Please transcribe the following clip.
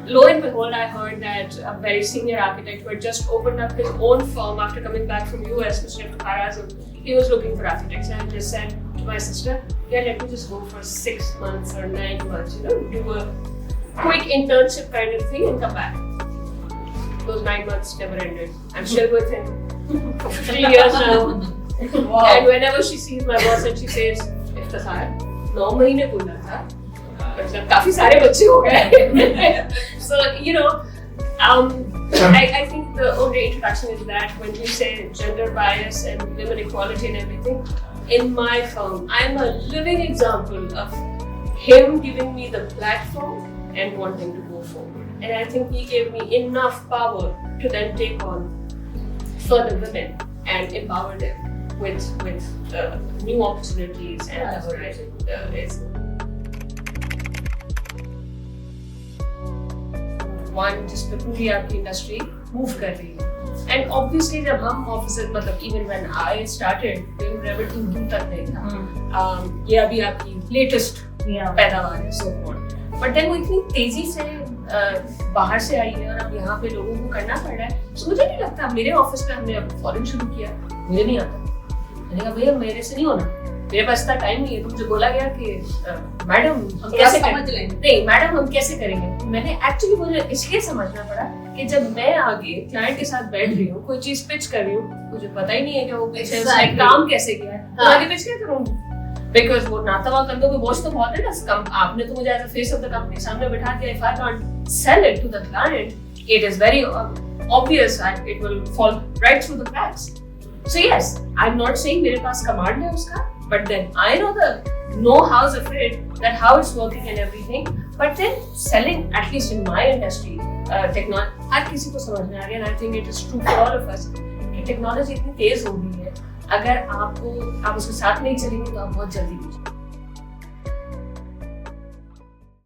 lo and behold, I heard that a very senior architect who had just opened up his own firm after coming back from US, Mr. Karazim, he was looking for architects, and I just said to my sister, yeah, let me just go for 6 months or 9 months, do a quick internship kind of thing and come back. Those 9 months never ended. I'm still with him for 15 years now. Wow. And whenever she sees my boss and she says, Iftikhar 9 महीने बोला था, मतलब काफी सारे बच्चे हो गए. So I think the only introduction is that when we say gender bias and women equality and everything, in my firm, I'm a living example of him giving me the platform and wanting to go forward. And I think he gave me enough power to then take on further women and empower them with new opportunities and one just पूरी आपकी industry move कर रही है. And obviously जब हम offices मतलब even when I started doing Revit 2 तक नहीं था. ये अभी आपकी latest पैदावार है so on. But then वो इतनी तेजी से बाहर से आई है और अब यहाँ पे लोगों को करना पड़ रहा है. So मुझे नहीं लगता मेरे ऑफिस में हमने अब फॉरेन शुरू किया, मुझे नहीं आता. मैंने कहा भैया मेरे से नहीं होना, मेरे पास इतना टाइम नहीं है. तो मुझे बोला गया कि मैडम हम कैसे करेंगे? नहीं मैडम हम कैसे करेंगे? मैंने एक्चुअली मुझे इसलिए समझना पड़ा कि जब मैं आगे क्लाइंट के साथ बैठ रही हूँ, कोई चीज पिच कर रही हूँ, मुझे पता ही नहीं है कि वो पीछे उसने काम कैसे किया है, तो आगे पिच क्या करूँगी? बिकॉज वो नातावा कंधों पे बोझ तो बहुत है ना. आपने तो मुझे as a face of the company सामने बिठा दिया. If I can't sell it to the client, it is very obvious that it will fall right through the cracks. So yes, I'm not saying मेरे पास command है उसका, but then I know the know-hows of it, that how it's working and everything. But then selling, at least in my industry, technology, हर किसी को समझना है. And I think it is true for all of us कि technology इतनी तेज हो गई है, अगर आप उसके साथ नहीं चलेंगे तो आप बहुत जल्दी पीछे.